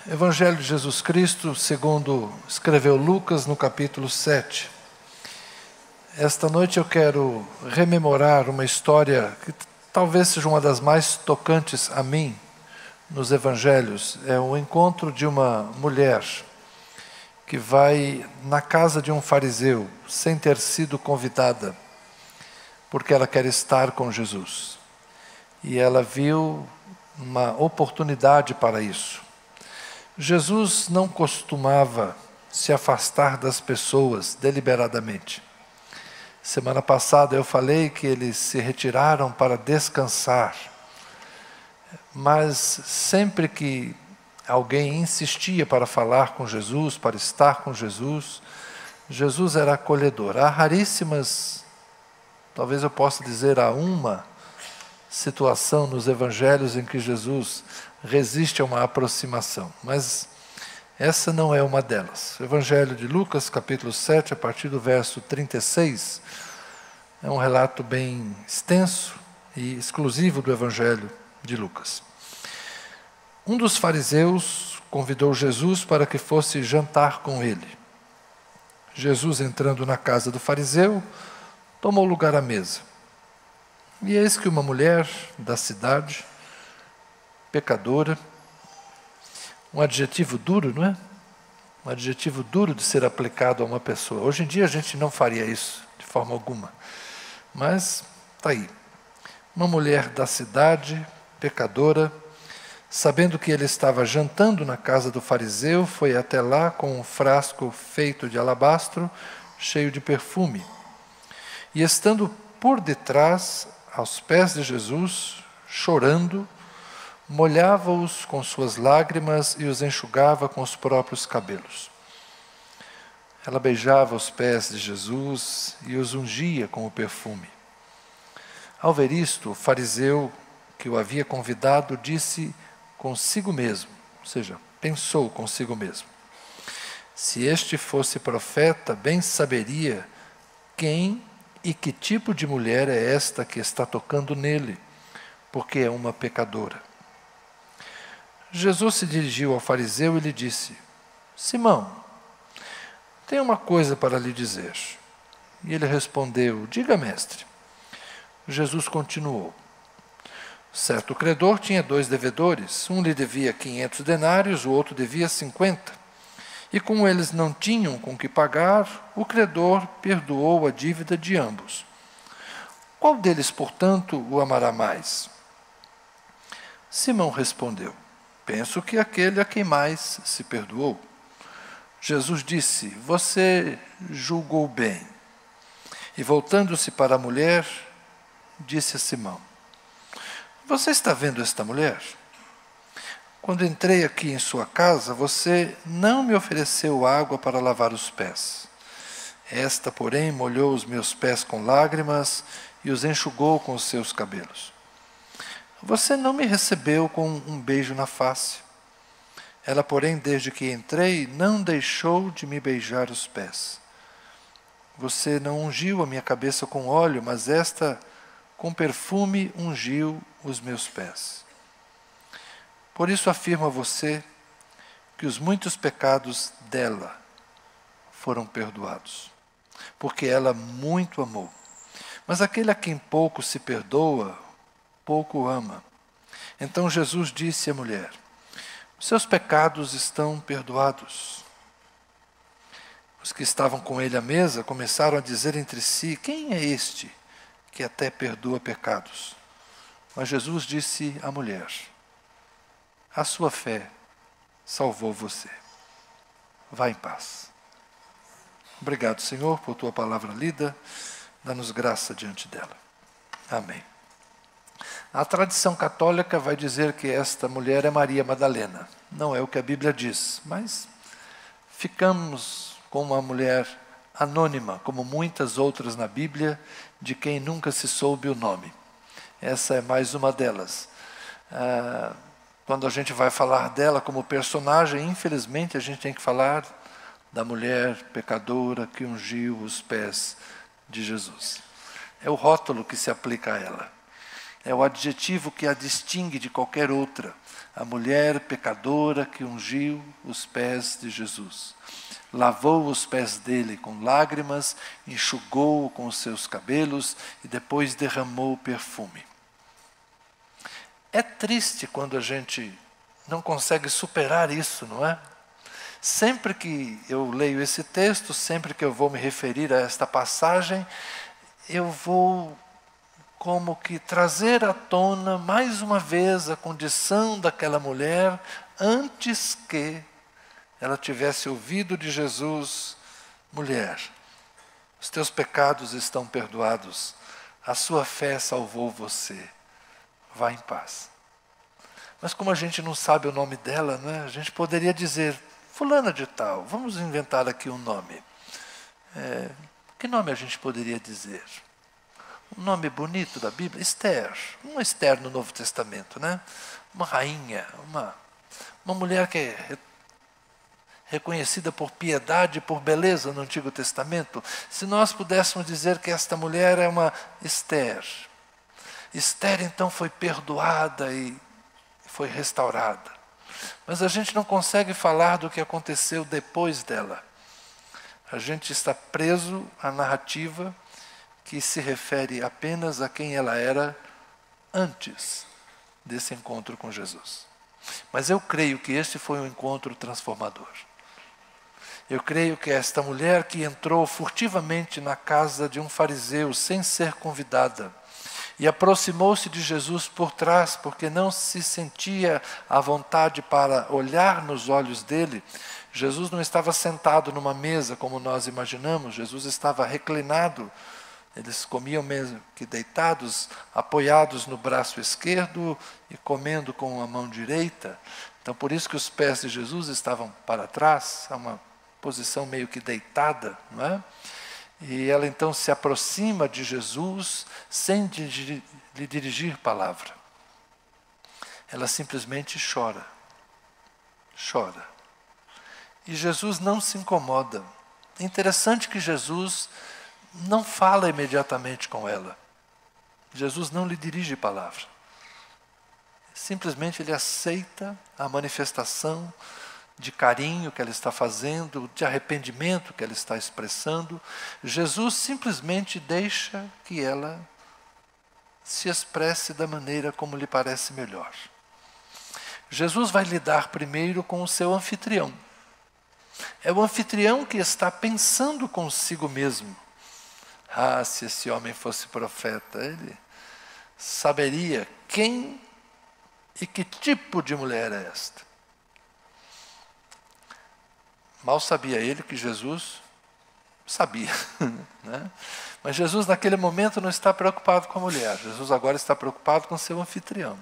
Evangelho de Jesus Cristo, segundo escreveu Lucas, no capítulo 7. Esta noite eu quero rememorar uma história que talvez seja uma das mais tocantes a mim nos Evangelhos. É o encontro de uma mulher que vai na casa de um fariseu, sem ter sido convidada, porque ela quer estar com Jesus. E ela viu uma oportunidade para isso. Jesus não costumava se afastar das pessoas deliberadamente. Semana passada eu falei que eles se retiraram para descansar, mas sempre que alguém insistia para falar com Jesus, para estar com Jesus, Jesus era acolhedor. Há raríssimas, talvez eu possa dizer, há uma situação nos evangelhos em que Jesus resiste a uma aproximação, mas essa não é uma delas. O Evangelho de Lucas, capítulo 7, a partir do verso 36, é um relato bem extenso e exclusivo do Evangelho de Lucas. Um dos fariseus convidou Jesus para que fosse jantar com ele. Jesus, entrando na casa do fariseu, tomou lugar à mesa. E eis que uma mulher da cidade, pecadora, um adjetivo duro, não é? Um adjetivo duro de ser aplicado a uma pessoa. Hoje em dia a gente não faria isso de forma alguma, mas está aí. Uma mulher da cidade, pecadora, sabendo que ele estava jantando na casa do fariseu, foi até lá com um frasco feito de alabastro, cheio de perfume. E estando por detrás, aos pés de Jesus, chorando, molhava-os com suas lágrimas e os enxugava com os próprios cabelos. Ela beijava os pés de Jesus e os ungia com o perfume. Ao ver isto, o fariseu que o havia convidado disse consigo mesmo, ou seja, pensou consigo mesmo: se este fosse profeta, bem saberia quem e que tipo de mulher é esta que está tocando nele, porque é uma pecadora. Jesus se dirigiu ao fariseu e lhe disse: Simão, tenho uma coisa para lhe dizer. E ele respondeu: diga, mestre. Jesus continuou: certo credor tinha 2 devedores, um lhe devia 500 denários, o outro devia 50. E como eles não tinham com que pagar, o credor perdoou a dívida de ambos. Qual deles, portanto, o amará mais? Simão respondeu: penso que aquele a quem mais se perdoou. Jesus disse: você julgou bem. E voltando-se para a mulher, disse a Simão: você está vendo esta mulher? Quando entrei aqui em sua casa, você não me ofereceu água para lavar os pés. Esta, porém, molhou os meus pés com lágrimas e os enxugou com os seus cabelos. Você não me recebeu com um beijo na face. Ela, porém, desde que entrei, não deixou de me beijar os pés. Você não ungiu a minha cabeça com óleo, mas esta, com perfume, ungiu os meus pés. Por isso afirmo a você que os muitos pecados dela foram perdoados, porque ela muito amou. Mas aquele a quem pouco se perdoa, pouco ama. Então Jesus disse à mulher: seus pecados estão perdoados. Os que estavam com ele à mesa começaram a dizer entre si: quem é este que até perdoa pecados? Mas Jesus disse à mulher: a sua fé salvou você. Vá em paz. Obrigado, Senhor, por tua palavra lida. Dá-nos graça diante dela. Amém. A tradição católica vai dizer que esta mulher é Maria Madalena. Não é o que a Bíblia diz, mas ficamos com uma mulher anônima, como muitas outras na Bíblia, de quem nunca se soube o nome. Essa é mais uma delas. Quando a gente vai falar dela como personagem, infelizmente a gente tem que falar da mulher pecadora que ungiu os pés de Jesus. É o rótulo que se aplica a ela. é o adjetivo que a distingue de qualquer outra. A mulher pecadora que ungiu os pés de Jesus. Lavou os pés dele com lágrimas, enxugou-o com os seus cabelos e depois derramou perfume. É triste quando a gente não consegue superar isso, não é? Sempre que eu leio esse texto, sempre que eu vou me referir a esta passagem, eu vou como que trazer à tona mais uma vez a condição daquela mulher antes que ela tivesse ouvido de Jesus: mulher, os teus pecados estão perdoados, a sua fé salvou você, vá em paz. Mas como a gente não sabe o nome dela, né, a gente poderia dizer: fulana de tal, vamos inventar aqui um nome. Que nome a gente poderia dizer? Um nome bonito da Bíblia? Esther. Uma Esther no Novo Testamento, né? Uma rainha, uma mulher que é reconhecida por piedade e por beleza no Antigo Testamento. Se nós pudéssemos dizer que esta mulher é uma Esther. Esther então foi perdoada e foi restaurada. Mas a gente não consegue falar do que aconteceu depois dela. A gente está preso à narrativa que se refere apenas a quem ela era antes desse encontro com Jesus. Mas eu creio que este foi um encontro transformador. Eu creio que esta mulher que entrou furtivamente na casa de um fariseu sem ser convidada e aproximou-se de Jesus por trás, porque não se sentia à vontade para olhar nos olhos dele. Jesus não estava sentado numa mesa como nós imaginamos, Jesus estava reclinado. Eles comiam mesmo que deitados, apoiados no braço esquerdo e comendo com a mão direita. Então, por isso que os pés de Jesus estavam para trás, uma posição meio que deitada, não é? E ela então se aproxima de Jesus sem lhe dirigir palavra. Ela simplesmente chora. Chora. E Jesus não se incomoda. É interessante que Jesus não fala imediatamente com ela. Jesus não lhe dirige palavra. Simplesmente ele aceita a manifestação de carinho que ela está fazendo, de arrependimento que ela está expressando. Jesus simplesmente deixa que ela se expresse da maneira como lhe parece melhor. Jesus vai lidar primeiro com o seu anfitrião. É o anfitrião que está pensando consigo mesmo. Ah, se esse homem fosse profeta, ele saberia quem e que tipo de mulher é esta. Mal sabia ele que Jesus sabia, né? Mas Jesus naquele momento não está preocupado com a mulher. Jesus agora está preocupado com seu anfitrião.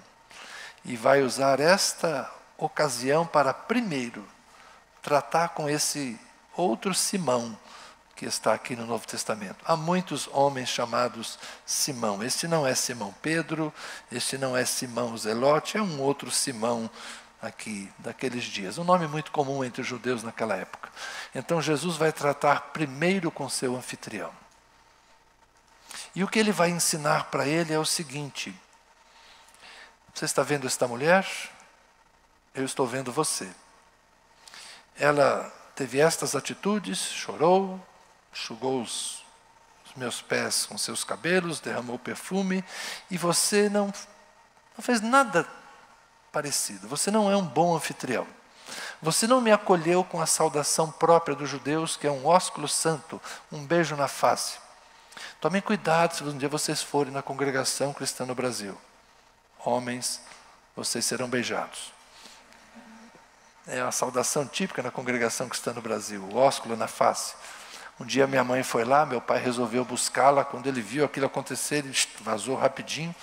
E vai usar esta ocasião para primeiro tratar com esse outro Simão que está aqui no Novo Testamento. Há muitos homens chamados Simão. Este não é Simão Pedro, este não é Simão Zelote, é um outro Simão aqui, daqueles dias. Um nome muito comum entre os judeus naquela época. Então Jesus vai tratar primeiro com seu anfitrião. E o que ele vai ensinar para ele é o seguinte: você está vendo esta mulher? Eu estou vendo você. Ela teve estas atitudes, chorou, enxugou os meus pés com seus cabelos, derramou perfume, e você não fez nada parecido. Você não é um bom anfitrião. Você não me acolheu com a saudação própria dos judeus, que é um ósculo santo, um beijo na face. Tomem cuidado se um dia vocês forem na congregação cristã no Brasil. Homens, vocês serão beijados. É a saudação típica na congregação cristã no Brasil, o ósculo na face. Um dia minha mãe foi lá, meu pai resolveu buscá-la. Quando ele viu aquilo acontecer, ele vazou rapidinho,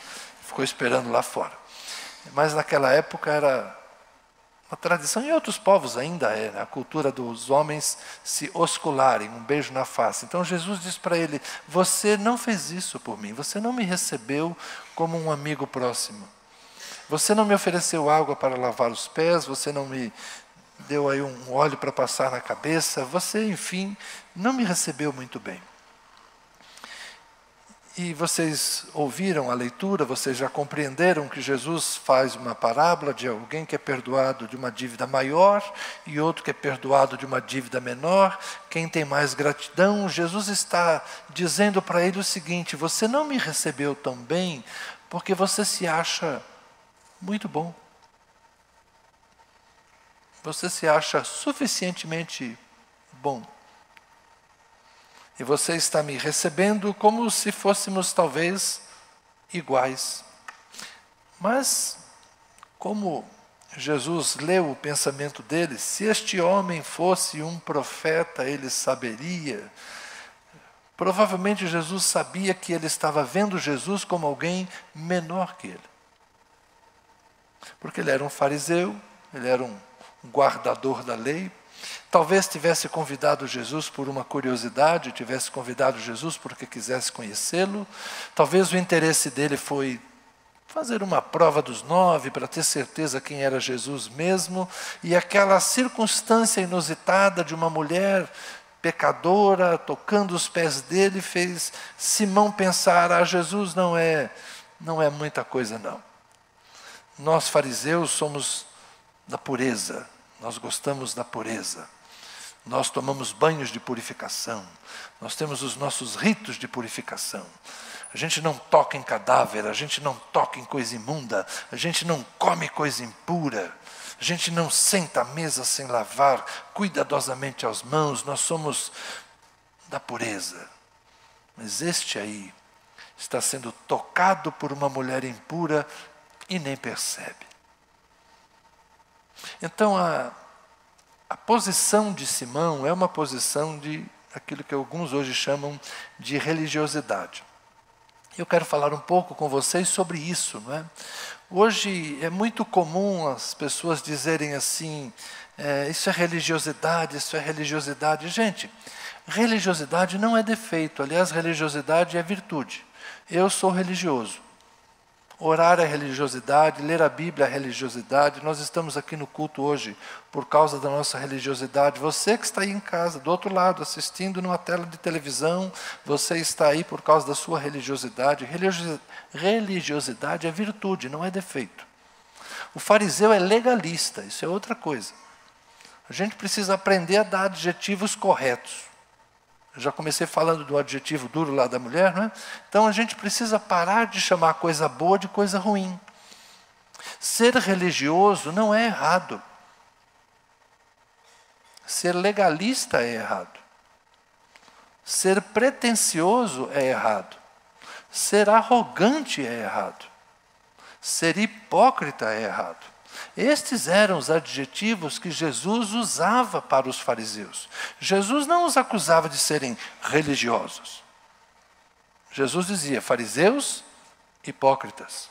ficou esperando lá fora. Mas naquela época era uma tradição, e em outros povos ainda é, né? A cultura dos homens se oscularem, um beijo na face. Então Jesus diz para ele: você não fez isso por mim, você não me recebeu como um amigo próximo. Você não me ofereceu água para lavar os pés, você não me deu aí um óleo para passar na cabeça, você, enfim, não me recebeu muito bem. E vocês ouviram a leitura, vocês já compreenderam que Jesus faz uma parábola de alguém que é perdoado de uma dívida maior e outro que é perdoado de uma dívida menor. Quem tem mais gratidão? Jesus está dizendo para ele o seguinte: você não me recebeu tão bem porque você se acha muito bom. Você se acha suficientemente bom. E você está me recebendo como se fôssemos talvez iguais. Mas, como Jesus leu o pensamento dele, se este homem fosse um profeta, ele saberia. Provavelmente Jesus sabia que ele estava vendo Jesus como alguém menor que ele. Porque ele era um fariseu, ele era um guardador da lei. Talvez tivesse convidado Jesus por uma curiosidade, tivesse convidado Jesus porque quisesse conhecê-lo. Talvez o interesse dele foi fazer uma prova dos 9 para ter certeza quem era Jesus mesmo. E aquela circunstância inusitada de uma mulher pecadora tocando os pés dele fez Simão pensar: Jesus não é muita coisa não. Nós fariseus somos da pureza, nós gostamos da pureza. Nós tomamos banhos de purificação, nós temos os nossos ritos de purificação. A gente não toca em cadáver, a gente não toca em coisa imunda, a gente não come coisa impura, a gente não senta à mesa sem lavar cuidadosamente as mãos, nós somos da pureza. Mas este aí está sendo tocado por uma mulher impura e nem percebe. Então a posição de Simão é uma posição de aquilo que alguns hoje chamam de religiosidade. Eu quero falar um pouco com vocês sobre isso, não é? Hoje é muito comum as pessoas dizerem assim: isso é religiosidade, isso é religiosidade. Gente, religiosidade não é defeito, aliás, religiosidade é virtude. Eu sou religioso. Orar é religiosidade, ler a Bíblia é religiosidade. Nós estamos aqui no culto hoje por causa da nossa religiosidade. Você que está aí em casa, do outro lado, assistindo numa tela de televisão, você está aí por causa da sua religiosidade. Religiosidade é virtude, não é defeito. O fariseu é legalista, isso é outra coisa. A gente precisa aprender a dar adjetivos corretos. Eu já comecei falando do adjetivo duro lá da mulher, não é? Então a gente precisa parar de chamar coisa boa de coisa ruim. Ser religioso não é errado. Ser legalista é errado. Ser pretensioso é errado. Ser arrogante é errado. Ser hipócrita é errado. Estes eram os adjetivos que Jesus usava para os fariseus. Jesus não os acusava de serem religiosos. Jesus dizia: fariseus, hipócritas.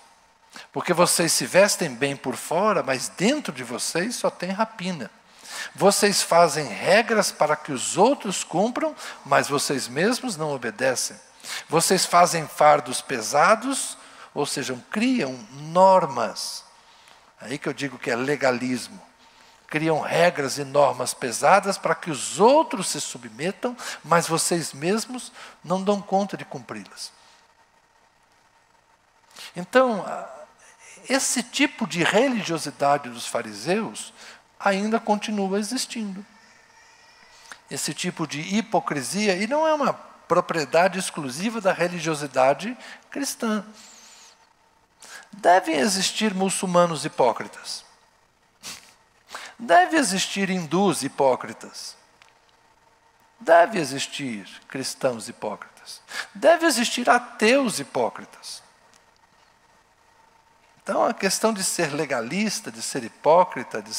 Porque vocês se vestem bem por fora, mas dentro de vocês só tem rapina. Vocês fazem regras para que os outros cumpram, mas vocês mesmos não obedecem. Vocês fazem fardos pesados, ou seja, criam normas. Aí que eu digo que é legalismo. Criam regras e normas pesadas para que os outros se submetam, mas vocês mesmos não dão conta de cumpri-las. Então, esse tipo de religiosidade dos fariseus ainda continua existindo. Esse tipo de hipocrisia, e não é uma propriedade exclusiva da religiosidade cristã. Devem existir muçulmanos hipócritas. Deve existir hindus hipócritas. Deve existir cristãos hipócritas. Deve existir ateus hipócritas. Então a questão de ser legalista, de ser hipócrita, de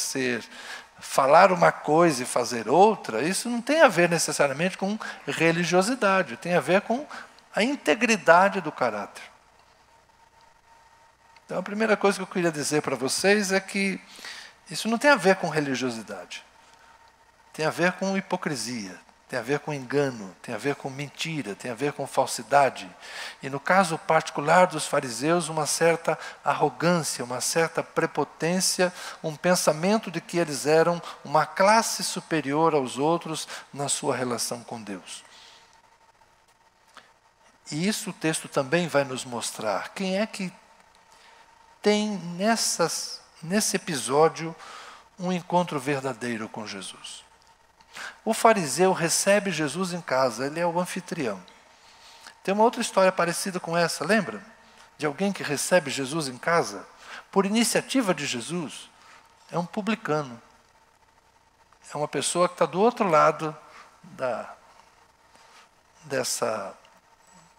falar uma coisa e fazer outra, isso não tem a ver necessariamente com religiosidade, tem a ver com a integridade do caráter. Então a primeira coisa que eu queria dizer para vocês é que isso não tem a ver com religiosidade. Tem a ver com hipocrisia, tem a ver com engano, tem a ver com mentira, tem a ver com falsidade. E no caso particular dos fariseus, uma certa arrogância, uma certa prepotência, um pensamento de que eles eram uma classe superior aos outros na sua relação com Deus. E isso o texto também vai nos mostrar. Quem é que tem nesse episódio um encontro verdadeiro com Jesus? O fariseu recebe Jesus em casa, ele é o anfitrião. Tem uma outra história parecida com essa, lembra? De alguém que recebe Jesus em casa, por iniciativa de Jesus. É um publicano. É uma pessoa que está do outro lado dessa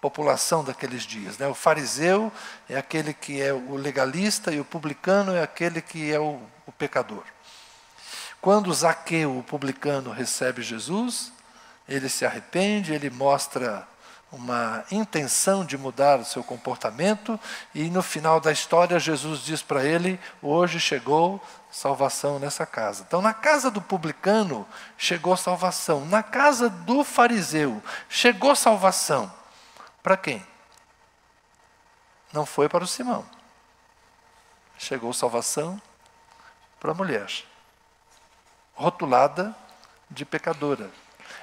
população daqueles dias, né? O fariseu é aquele que é o legalista e o publicano é aquele que é o pecador. Quando Zaqueu, o publicano, recebe Jesus, ele se arrepende, ele mostra uma intenção de mudar o seu comportamento e no final da história Jesus diz para ele: hoje chegou salvação nessa casa. Então na casa do publicano chegou salvação, na casa do fariseu chegou salvação. Para quem? Não foi para o Simão. Chegou salvação para a mulher, rotulada de pecadora.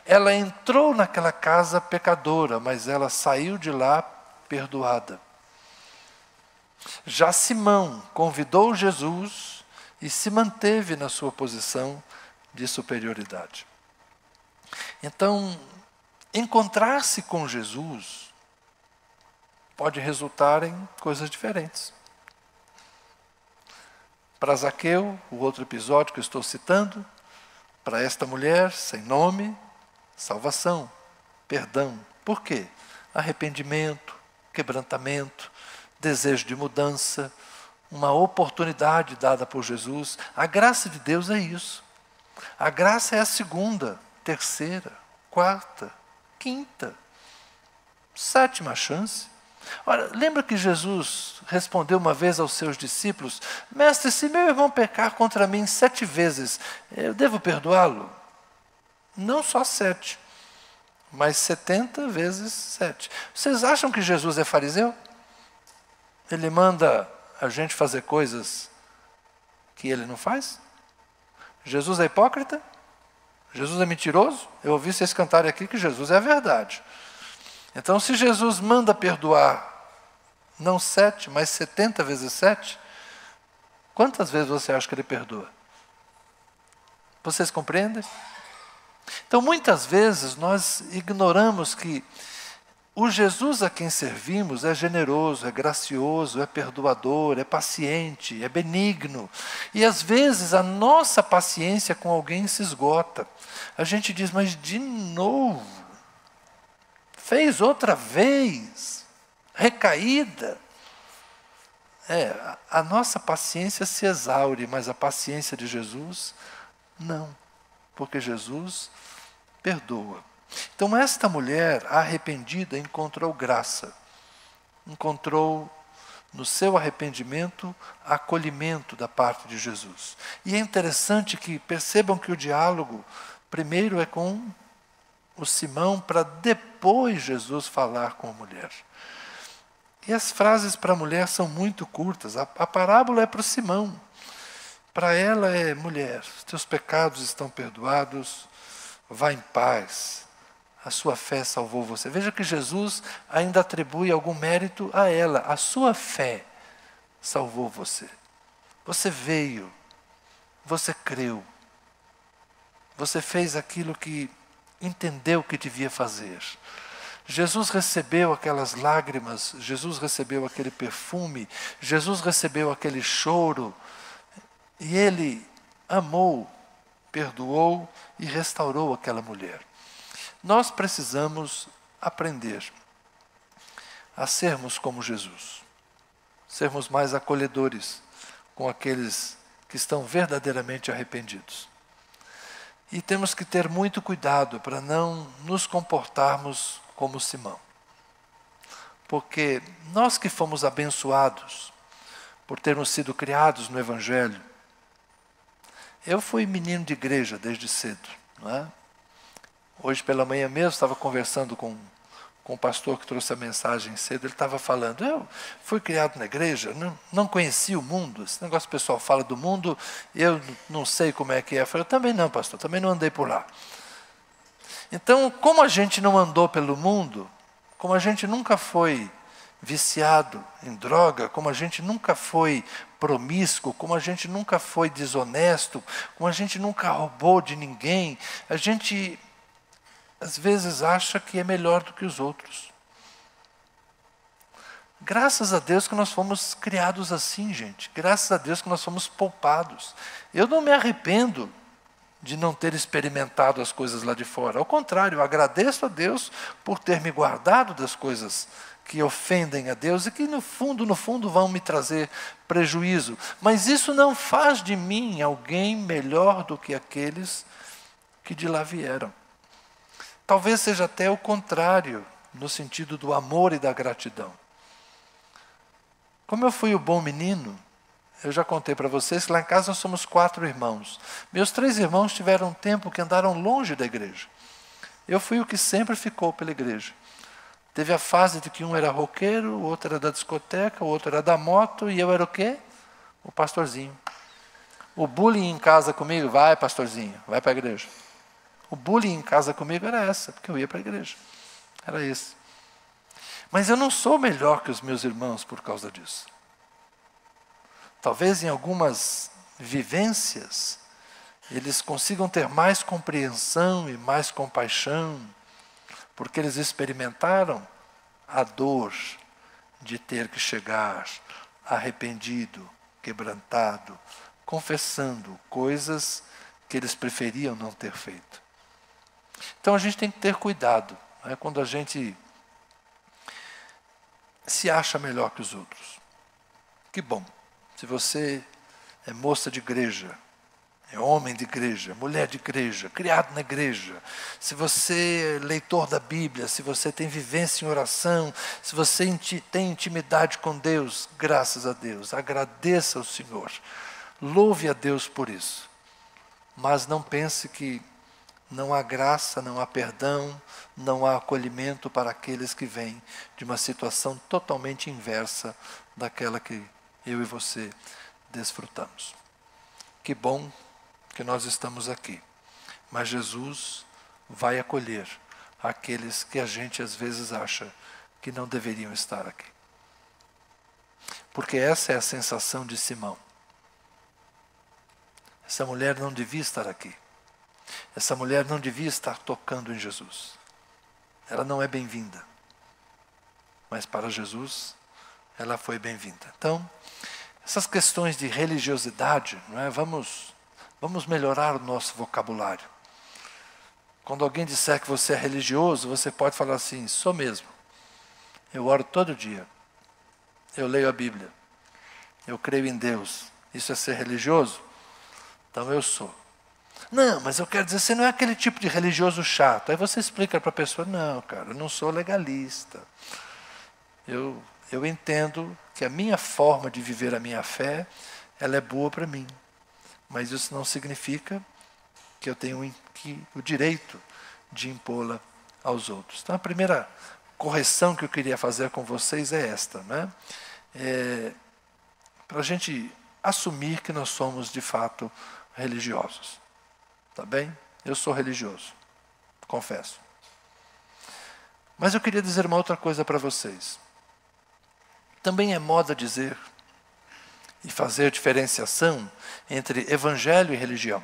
Ela entrou naquela casa pecadora, mas ela saiu de lá perdoada. Já Simão convidou Jesus e se manteve na sua posição de superioridade. Então, encontrar-se com Jesus pode resultar em coisas diferentes. Para Zaqueu, o outro episódio que eu estou citando, para esta mulher sem nome, salvação, perdão. Por quê? Arrependimento, quebrantamento, desejo de mudança, uma oportunidade dada por Jesus. A graça de Deus é isso. A graça é a segunda, terceira, quarta, quinta, sétima chance. Ora, lembra que Jesus respondeu uma vez aos seus discípulos: mestre, se meu irmão pecar contra mim 7 vezes, eu devo perdoá-lo? Não só 7, mas 70 vezes 7. Vocês acham que Jesus é fariseu? Ele manda a gente fazer coisas que ele não faz? Jesus é hipócrita? Jesus é mentiroso? Eu ouvi vocês cantarem aqui que Jesus é a verdade. Então, se Jesus manda perdoar, não 7, mas 70 vezes 7, quantas vezes você acha que ele perdoa? Vocês compreendem? Então, muitas vezes, nós ignoramos que o Jesus a quem servimos é generoso, é gracioso, é perdoador, é paciente, é benigno. E, às vezes, a nossa paciência com alguém se esgota. A gente diz, mas de novo? Fez outra vez, recaída. A nossa paciência se exaure, mas a paciência de Jesus, não. Porque Jesus perdoa. Então esta mulher arrependida encontrou graça. Encontrou no seu arrependimento acolhimento da parte de Jesus. E é interessante que percebam que o diálogo primeiro é com o Simão, para depois Jesus falar com a mulher. E as frases para a mulher são muito curtas. A parábola é para o Simão. Para ela é: mulher, teus pecados estão perdoados, vá em paz, a sua fé salvou você. Veja que Jesus ainda atribui algum mérito a ela. A sua fé salvou você. Você veio, você creu, você fez aquilo que entendeu que devia fazer. Jesus recebeu aquelas lágrimas, Jesus recebeu aquele perfume, Jesus recebeu aquele choro, e Ele amou, perdoou e restaurou aquela mulher. Nós precisamos aprender a sermos como Jesus, sermos mais acolhedores com aqueles que estão verdadeiramente arrependidos. E temos que ter muito cuidado para não nos comportarmos como Simão. Porque nós que fomos abençoados por termos sido criados no Evangelho. Eu fui menino de igreja desde cedo, não é? Hoje pela manhã mesmo estava conversando com o pastor que trouxe a mensagem cedo. Ele estava falando: eu fui criado na igreja, não conhecia o mundo. Esse negócio que o pessoal fala do mundo, eu não sei como é que é. Eu falei: eu também não, pastor, também não andei por lá. Então, como a gente não andou pelo mundo, como a gente nunca foi viciado em droga, como a gente nunca foi promíscuo, como a gente nunca foi desonesto, como a gente nunca roubou de ninguém, a gente às vezes acha que é melhor do que os outros. Graças a Deus que nós fomos criados assim, gente. Graças a Deus que nós fomos poupados. Eu não me arrependo de não ter experimentado as coisas lá de fora. Ao contrário, eu agradeço a Deus por ter me guardado das coisas que ofendem a Deus e que no fundo vão me trazer prejuízo. Mas isso não faz de mim alguém melhor do que aqueles que de lá vieram. Talvez seja até o contrário, no sentido do amor e da gratidão. Como eu fui o bom menino, eu já contei para vocês que lá em casa nós somos 4 irmãos. Meus 3 irmãos tiveram um tempo que andaram longe da igreja. Eu fui o que sempre ficou pela igreja. Teve a fase de que um era roqueiro, o outro era da discoteca, o outro era da moto, e eu era o quê? O pastorzinho. O bullying em casa comigo, vai pastorzinho, vai para a igreja. O bullying em casa comigo era essa, porque eu ia para a igreja. Era isso. Mas eu não sou melhor que os meus irmãos por causa disso. Talvez em algumas vivências eles consigam ter mais compreensão e mais compaixão, porque eles experimentaram a dor de ter que chegar arrependido, quebrantado, confessando coisas que eles preferiam não ter feito. Então a gente tem que ter cuidado, né, quando a gente se acha melhor que os outros. Que bom, se você é moça de igreja, é homem de igreja, mulher de igreja, criado na igreja, se você é leitor da Bíblia, se você tem vivência em oração, se você tem intimidade com Deus, graças a Deus, agradeça ao Senhor, louve a Deus por isso. Mas não pense que não há graça, não há perdão, não há acolhimento para aqueles que vêm de uma situação totalmente inversa daquela que eu e você desfrutamos. Que bom que nós estamos aqui, mas Jesus vai acolher aqueles que a gente às vezes acha que não deveriam estar aqui. Porque essa é a sensação de Simão. Essa mulher não devia estar aqui. Essa mulher não devia estar tocando em Jesus. Ela não é bem-vinda. Mas para Jesus, ela foi bem-vinda. Então, essas questões de religiosidade, não é? Vamos melhorar o nosso vocabulário. Quando alguém disser que você é religioso, você pode falar assim: sou mesmo. Eu oro todo dia. Eu leio a Bíblia. Eu creio em Deus. Isso é ser religioso? Então eu sou. Não, mas eu quero dizer, você não é aquele tipo de religioso chato. Aí você explica para a pessoa: não, cara, eu não sou legalista. Eu entendo que a minha forma de viver a minha fé, ela é boa para mim. Mas isso não significa que eu tenho o direito de impô-la aos outros. Então a primeira correção que eu queria fazer com vocês é esta, né? Para a gente assumir que nós somos de fato religiosos. Tá bem? Eu sou religioso, confesso. Mas eu queria dizer uma outra coisa para vocês. Também é moda dizer e fazer diferenciação entre evangelho e religião.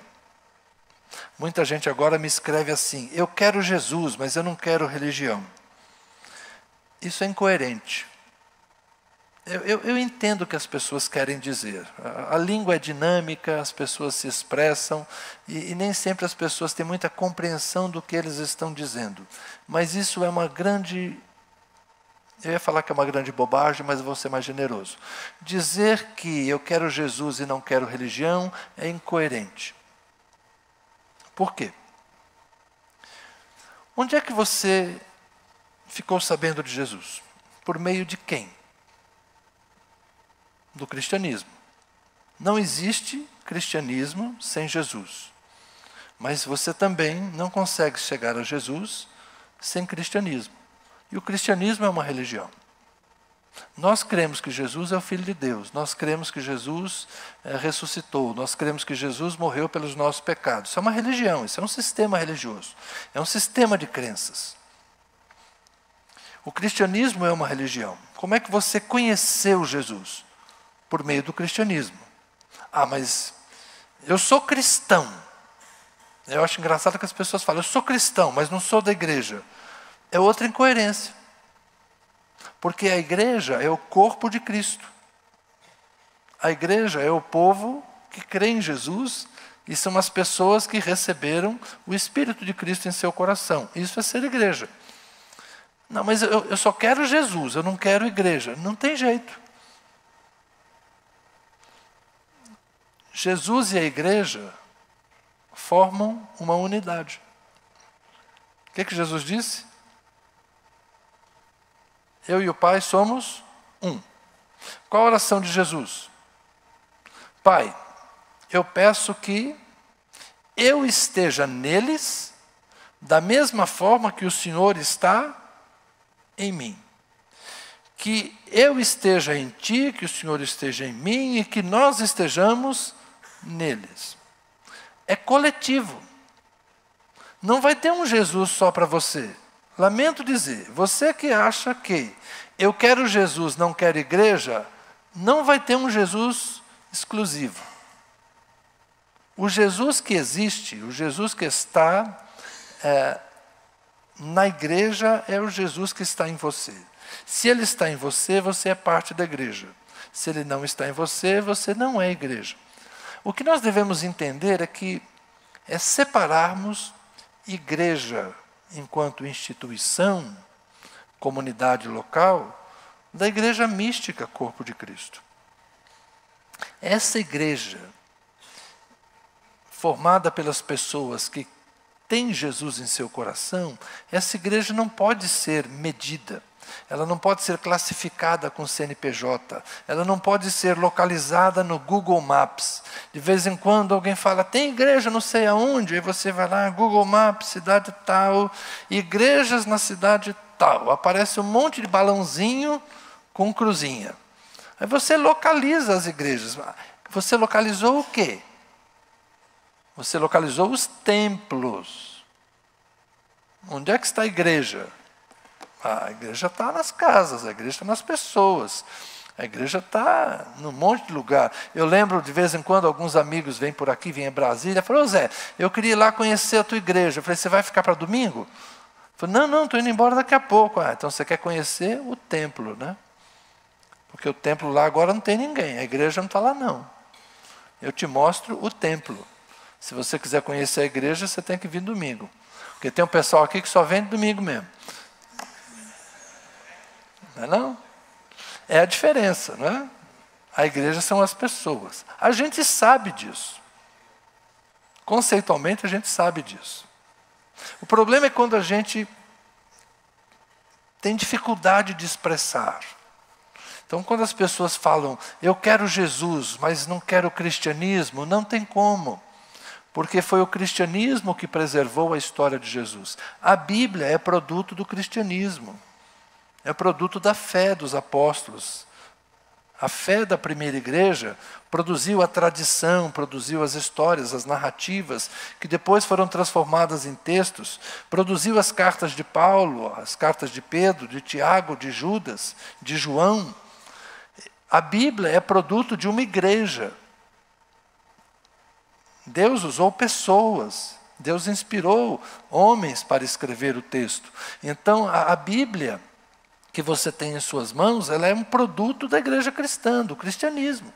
Muita gente agora me escreve assim: eu quero Jesus, mas eu não quero religião. Isso é incoerente. Eu entendo o que as pessoas querem dizer. A língua é dinâmica, as pessoas se expressam e nem sempre as pessoas têm muita compreensão do que eles estão dizendo. Mas isso é uma grande... Eu ia falar que é uma grande bobagem, mas eu vou ser mais generoso. Dizer que eu quero Jesus e não quero religião é incoerente. Por quê? Onde é que você ficou sabendo de Jesus? Por meio de quem? Do cristianismo. Não existe cristianismo sem Jesus. Mas você também não consegue chegar a Jesus sem cristianismo. E o cristianismo é uma religião. Nós cremos que Jesus é o Filho de Deus. Nós cremos que Jesus ressuscitou. Nós cremos que Jesus morreu pelos nossos pecados. Isso é uma religião, isso é um sistema religioso. É um sistema de crenças. O cristianismo é uma religião. Como é que você conheceu Jesus? Por meio do cristianismo. Ah, mas eu sou cristão. Eu acho engraçado que as pessoas falam, eu sou cristão, mas não sou da igreja. É outra incoerência. Porque a igreja é o corpo de Cristo. A igreja é o povo que crê em Jesus e são as pessoas que receberam o Espírito de Cristo em seu coração. Isso é ser igreja. Não, mas eu só quero Jesus, eu não quero igreja. Não tem jeito. Jesus e a igreja formam uma unidade. O que Jesus disse? Eu e o Pai somos um. Qual a oração de Jesus? Pai, eu peço que eu esteja neles da mesma forma que o Senhor está em mim. Que eu esteja em ti, que o Senhor esteja em mim e que nós estejamos neles. É coletivo. Não vai ter um Jesus só para você. Lamento dizer, você que acha que eu quero Jesus, não quero igreja, não vai ter um Jesus exclusivo. O Jesus que existe, o Jesus que está na igreja é o Jesus que está em você. Se ele está em você, você é parte da igreja. Se ele não está em você, você não é igreja. O que nós devemos entender é separarmos igreja enquanto instituição, comunidade local, da igreja mística, corpo de Cristo. Essa igreja, formada pelas pessoas que têm Jesus em seu coração, essa igreja não pode ser medida, ela não pode ser classificada com CNPJ, ela não pode ser localizada no Google Maps. De vez em quando alguém fala, tem igreja não sei aonde, aí você vai lá, Google Maps, cidade tal, igrejas na cidade tal, aparece um monte de balãozinho com cruzinha. Aí você localiza as igrejas. Você localizou o quê? Você localizou os templos. Onde é que está a igreja? A igreja está nas casas, a igreja está nas pessoas. A igreja está num monte de lugar. Eu lembro, de vez em quando, alguns amigos vêm por aqui, vêm em Brasília, falaram, Zé, eu queria ir lá conhecer a tua igreja. Eu falei, você vai ficar para domingo? Eu falei, não, estou indo embora daqui a pouco. Ah, então você quer conhecer o templo, né? Porque o templo lá agora não tem ninguém, a igreja não está lá não. Eu te mostro o templo. Se você quiser conhecer a igreja, você tem que vir domingo. Porque tem um pessoal aqui que só vem domingo mesmo. Não é não? É a diferença, não é? A igreja são as pessoas. A gente sabe disso. Conceitualmente a gente sabe disso. O problema é quando a gente tem dificuldade de expressar. Então, quando as pessoas falam, eu quero Jesus, mas não quero o cristianismo, não tem como. Porque foi o cristianismo que preservou a história de Jesus. A Bíblia é produto do cristianismo. É produto da fé dos apóstolos. A fé da primeira igreja produziu a tradição, produziu as histórias, as narrativas, que depois foram transformadas em textos, produziu as cartas de Paulo, as cartas de Pedro, de Tiago, de Judas, de João. A Bíblia é produto de uma igreja. Deus usou pessoas, Deus inspirou homens para escrever o texto. Então, a Bíblia que você tem em suas mãos, ela é um produto da igreja cristã, do cristianismo.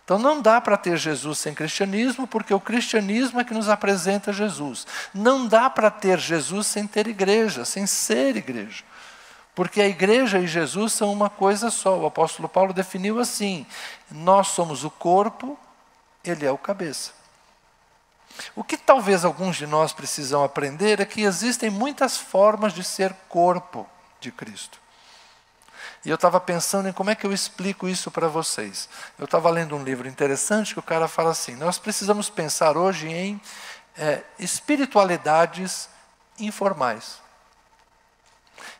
Então, não dá para ter Jesus sem cristianismo, porque o cristianismo é que nos apresenta Jesus. Não dá para ter Jesus sem ter igreja, sem ser igreja. Porque a igreja e Jesus são uma coisa só. O apóstolo Paulo definiu assim, nós somos o corpo, ele é o cabeça. O que talvez alguns de nós precisam aprender é que existem muitas formas de ser corpo de Cristo. E eu estava pensando em como é que eu explico isso para vocês. Eu estava lendo um livro interessante que o cara fala assim, nós precisamos pensar hoje em espiritualidades informais.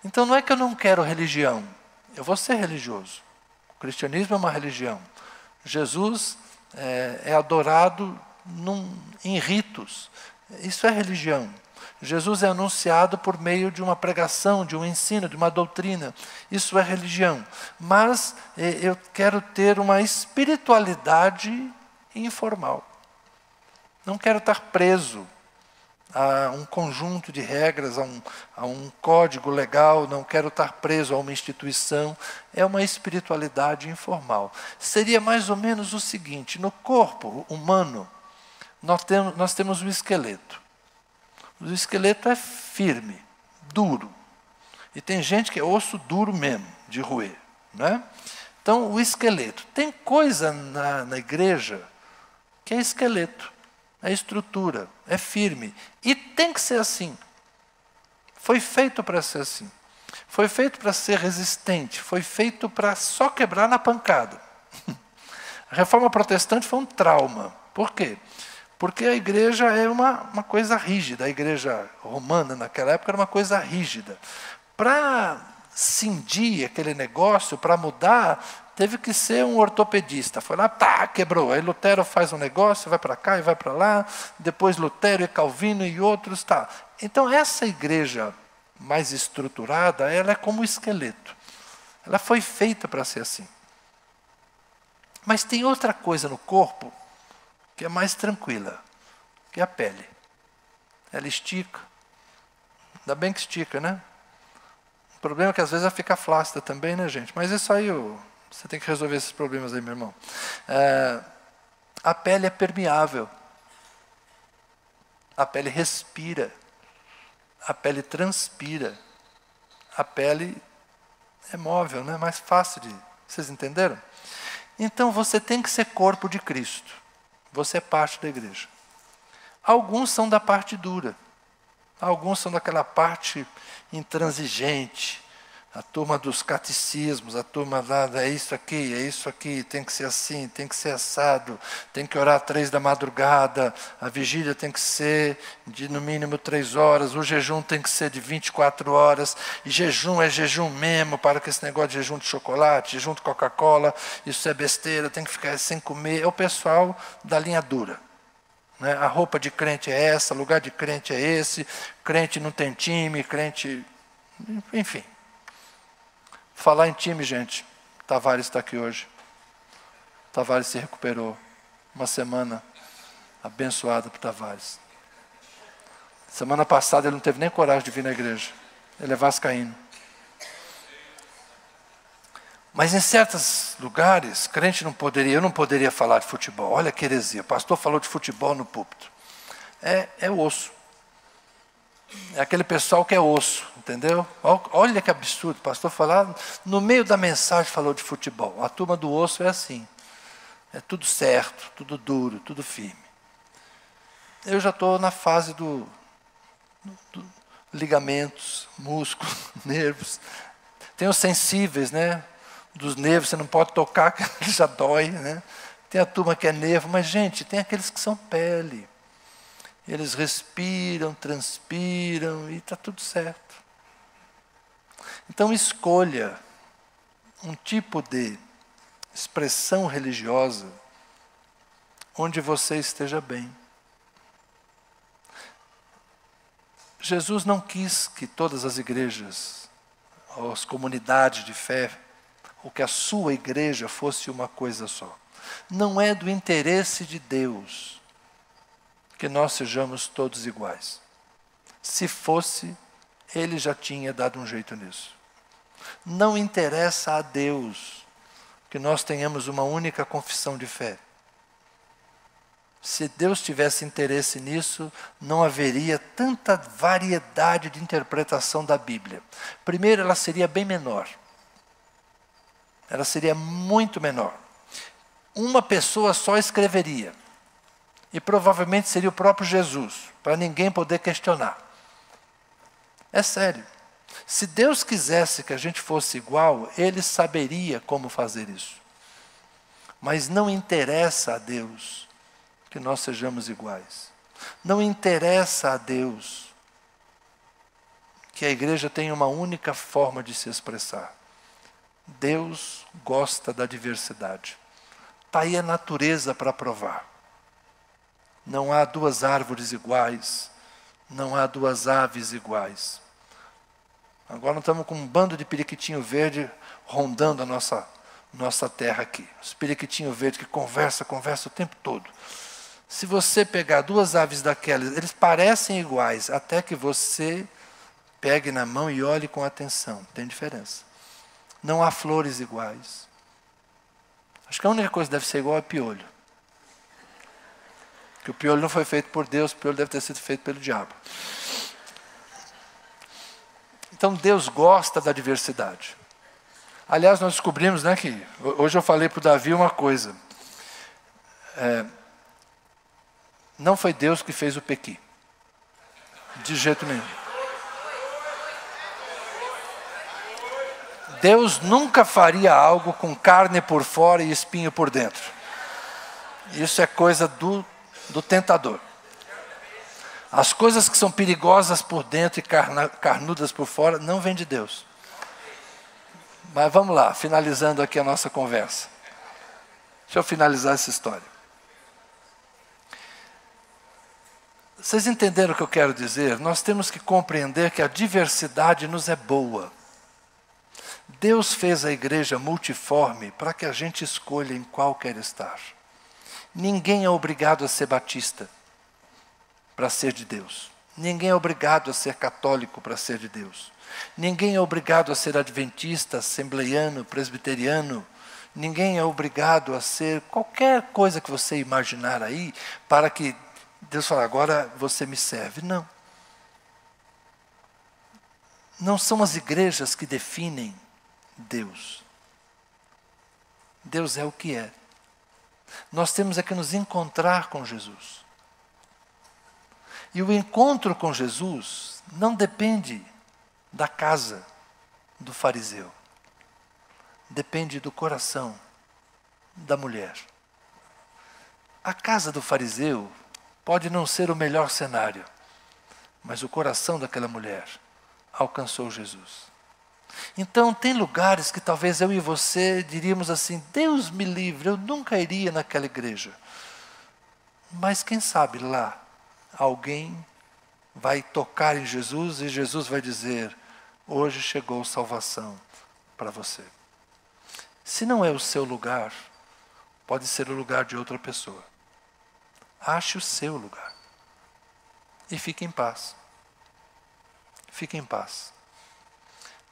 Então não é que eu não quero religião, eu vou ser religioso. O cristianismo é uma religião. Jesus é adorado em ritos. Isso é religião. Jesus é anunciado por meio de uma pregação, de um ensino, de uma doutrina. Isso é religião. Mas eu quero ter uma espiritualidade informal. Não quero estar preso a um conjunto de regras, a um código legal, não quero estar preso a uma instituição. É uma espiritualidade informal. Seria mais ou menos o seguinte: no corpo humano, nós temos um esqueleto. O esqueleto é firme, duro. E tem gente que é osso duro mesmo, de roer. Né? Então, o esqueleto. Tem coisa na igreja que é esqueleto, é estrutura, é firme. E tem que ser assim. Foi feito para ser assim. Foi feito para ser resistente. Foi feito para só quebrar na pancada. A reforma protestante foi um trauma. Por quê? Porque a igreja é uma coisa rígida. A igreja romana, naquela época, era uma coisa rígida. Para cindir aquele negócio, para mudar, teve que ser um ortopedista. Foi lá, quebrou. Aí Lutero faz um negócio, vai para cá e vai para lá. Depois Lutero e Calvino e outros. Então, essa igreja mais estruturada, ela é como um esqueleto. Ela foi feita para ser assim. Mas tem outra coisa no corpo que é mais tranquila, que é a pele. Ela estica. Ainda bem que estica, né? O problema é que às vezes ela fica flácida também, né, gente? Mas isso aí, você tem que resolver esses problemas aí, meu irmão. A pele é permeável. A pele respira. A pele transpira. A pele é móvel, né? Mais fácil de... Vocês entenderam? Então você tem que ser corpo de Cristo. Você é parte da igreja. Alguns são da parte dura. Alguns são daquela parte intransigente. A turma dos catecismos, a turma lá, é isso aqui, tem que ser assim, tem que ser assado, tem que orar 3 da madrugada, a vigília tem que ser de no mínimo 3 horas, o jejum tem que ser de 24 horas, e jejum é jejum mesmo, para com esse negócio de jejum de chocolate, jejum de Coca-Cola, isso é besteira, tem que ficar sem comer. É o pessoal da linha dura. Né? A roupa de crente é essa, o lugar de crente é esse, crente não tem time, crente... Enfim. Falar em time, gente. Tavares está aqui hoje. Tavares se recuperou. Uma semana abençoada para Tavares. Semana passada ele não teve nem coragem de vir na igreja. Ele é vascaíno. Mas em certos lugares, crente não poderia, eu não poderia falar de futebol. Olha que heresia. O pastor falou de futebol no púlpito. É osso. É aquele pessoal que é osso, entendeu? Olha que absurdo, o pastor falar, no meio da mensagem falou de futebol. A turma do osso é assim. É tudo certo, tudo duro, tudo firme. Eu já estou na fase do ligamentos, músculos, nervos. Tem os sensíveis, né? Dos nervos, você não pode tocar, que já dói, né? Tem a turma que é nervo, mas, gente, tem aqueles que são pele. Eles respiram, transpiram e está tudo certo. Então escolha um tipo de expressão religiosa onde você esteja bem. Jesus não quis que todas as igrejas, as comunidades de fé, ou que a sua igreja fosse uma coisa só. Não é do interesse de Deus que nós sejamos todos iguais. Se fosse, Ele já tinha dado um jeito nisso. Não interessa a Deus que nós tenhamos uma única confissão de fé. Se Deus tivesse interesse nisso, não haveria tanta variedade de interpretação da Bíblia. Primeiro, ela seria bem menor. Ela seria muito menor. Uma pessoa só escreveria. E provavelmente seria o próprio Jesus, para ninguém poder questionar. É sério. Se Deus quisesse que a gente fosse igual, Ele saberia como fazer isso. Mas não interessa a Deus que nós sejamos iguais. Não interessa a Deus que a igreja tenha uma única forma de se expressar. Deus gosta da diversidade. Está aí a natureza para provar. Não há 2 árvores iguais, Não há duas aves iguais. Agora nós estamos com um bando de periquitinho verde rondando a nossa terra aqui. Os periquitinhos verdes que conversa o tempo todo. Se você pegar duas aves daquelas, eles parecem iguais, até que você pegue na mão e olhe com atenção. Tem diferença. Não há flores iguais. Acho que a única coisa que deve ser igual é piolho. Porque o piolho não foi feito por Deus, o piolho deve ter sido feito pelo diabo. Então Deus gosta da diversidade. Aliás, nós descobrimos, né, que hoje eu falei para o Davi uma coisa. Não foi Deus que fez o pequi. De jeito nenhum. Deus nunca faria algo com carne por fora e espinho por dentro. Isso é coisa do tentador. As coisas que são perigosas por dentro e carnudas por fora não vêm de Deus. Mas vamos lá, finalizando aqui a nossa conversa. Deixa eu finalizar essa história. Vocês entenderam o que eu quero dizer? Nós temos que compreender que a diversidade nos é boa. Deus fez a igreja multiforme para que a gente escolha em qual quer estar. Ninguém é obrigado a ser batista para ser de Deus. Ninguém é obrigado a ser católico para ser de Deus. Ninguém é obrigado a ser adventista, assembleiano, presbiteriano. Ninguém é obrigado a ser qualquer coisa que você imaginar aí para que Deus fale, agora você me serve. Não. Não são as igrejas que definem Deus. Deus é o que é. Nós temos é que nos encontrar com Jesus. E o encontro com Jesus não depende da casa do fariseu. Depende do coração da mulher. A casa do fariseu pode não ser o melhor cenário, mas o coração daquela mulher alcançou Jesus. Então, tem lugares que talvez eu e você diríamos assim, Deus me livre, eu nunca iria naquela igreja. Mas quem sabe lá, alguém vai tocar em Jesus e Jesus vai dizer, hoje chegou salvação para você. Se não é o seu lugar, pode ser o lugar de outra pessoa. Ache o seu lugar. E fique em paz. Fique em paz.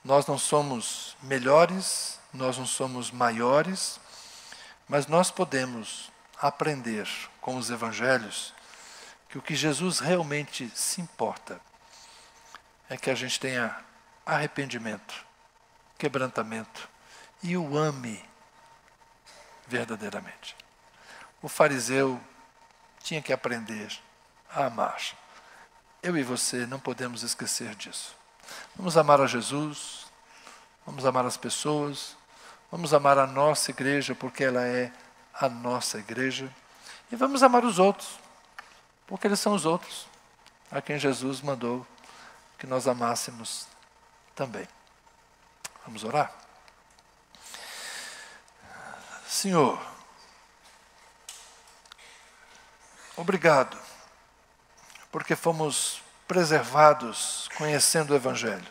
Nós não somos melhores, nós não somos maiores, mas nós podemos aprender com os evangelhos que o que Jesus realmente se importa é que a gente tenha arrependimento, quebrantamento e o ame verdadeiramente. O fariseu tinha que aprender a amar. Eu e você não podemos esquecer disso. Vamos amar a Jesus, vamos amar as pessoas, vamos amar a nossa igreja, porque ela é a nossa igreja, e vamos amar os outros, porque eles são os outros, a quem Jesus mandou que nós amássemos também. Vamos orar? Senhor, obrigado, porque fomos preservados conhecendo o Evangelho.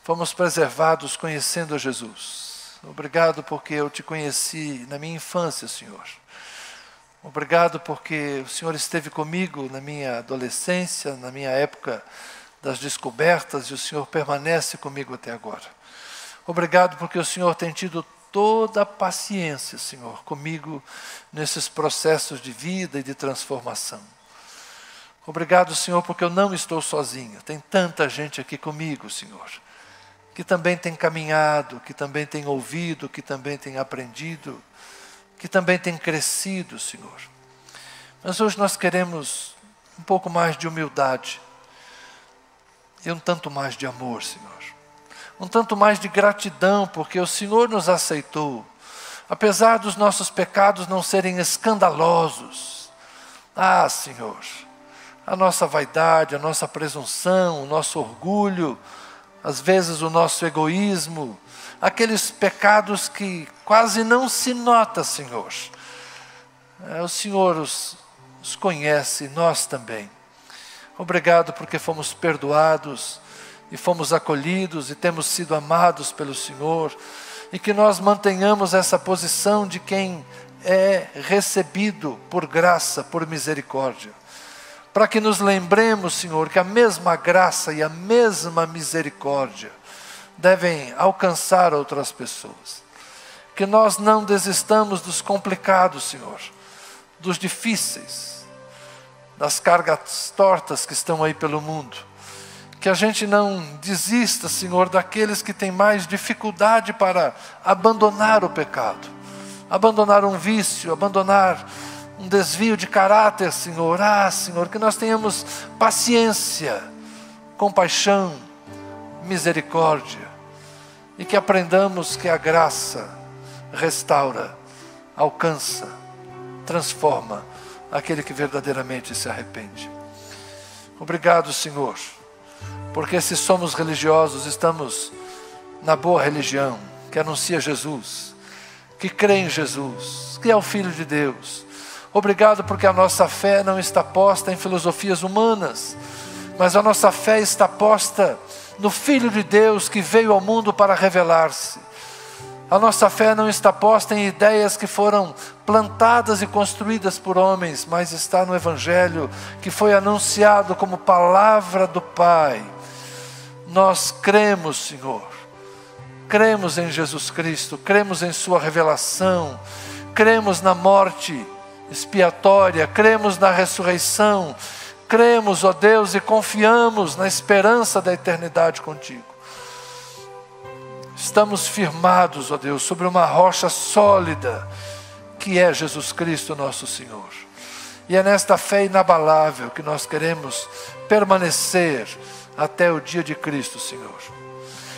Fomos preservados conhecendo a Jesus. Obrigado porque eu te conheci na minha infância, Senhor. Obrigado porque o Senhor esteve comigo na minha adolescência, na minha época das descobertas, e o Senhor permanece comigo até agora. Obrigado porque o Senhor tem tido toda a paciência, Senhor, comigo nesses processos de vida e de transformação. Obrigado, Senhor, porque eu não estou sozinho. Tem tanta gente aqui comigo, Senhor, que também tem caminhado, que também tem ouvido, que também tem aprendido, que também tem crescido, Senhor. Mas hoje nós queremos um pouco mais de humildade e um tanto mais de amor, Senhor. Um tanto mais de gratidão, porque o Senhor nos aceitou, apesar dos nossos pecados não serem escandalosos. Ah, Senhor, a nossa vaidade, a nossa presunção, o nosso orgulho, às vezes o nosso egoísmo, aqueles pecados que quase não se nota, Senhor. O Senhor os conhece, nós também. Obrigado porque fomos perdoados e fomos acolhidos e temos sido amados pelo Senhor, e que nós mantenhamos essa posição de quem é recebido por graça, por misericórdia, para que nos lembremos, Senhor, que a mesma graça e a mesma misericórdia devem alcançar outras pessoas. Que nós não desistamos dos complicados, Senhor, dos difíceis, das cargas tortas que estão aí pelo mundo. Que a gente não desista, Senhor, daqueles que têm mais dificuldade para abandonar o pecado, abandonar um vício, abandonar um desvio de caráter, Senhor. Senhor, que nós tenhamos paciência, compaixão, misericórdia, e que aprendamos que a graça restaura, alcança, transforma aquele que verdadeiramente se arrepende. Obrigado, Senhor, porque se somos religiosos, estamos na boa religião, que anuncia Jesus, que crê em Jesus, que é o Filho de Deus. Obrigado porque a nossa fé não está posta em filosofias humanas, mas a nossa fé está posta no Filho de Deus que veio ao mundo para revelar-se. A nossa fé não está posta em ideias que foram plantadas e construídas por homens, mas está no Evangelho que foi anunciado como palavra do Pai. Nós cremos, Senhor, cremos em Jesus Cristo, cremos em sua revelação, cremos na morte expiatória, cremos na ressurreição, cremos, ó Deus, e confiamos na esperança da eternidade contigo. Estamos firmados, ó Deus, sobre uma rocha sólida, que é Jesus Cristo nosso Senhor. E é nesta fé inabalável que nós queremos permanecer até o dia de Cristo, Senhor.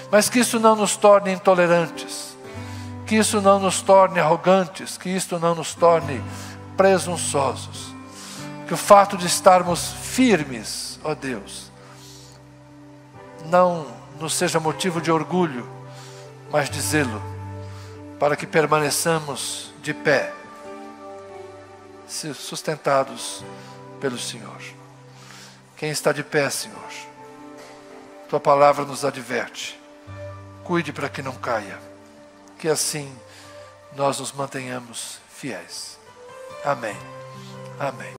Mas que isso não nos torne intolerantes, que isso não nos torne arrogantes, que isso não nos torne presunçosos. Que o fato de estarmos firmes, ó Deus, não nos seja motivo de orgulho, mas de zelo, para que permaneçamos de pé, sustentados pelo Senhor. Quem está de pé, Senhor, tua palavra nos adverte, cuide para que não caia, que assim nós nos mantenhamos fiéis. Amém. Amém.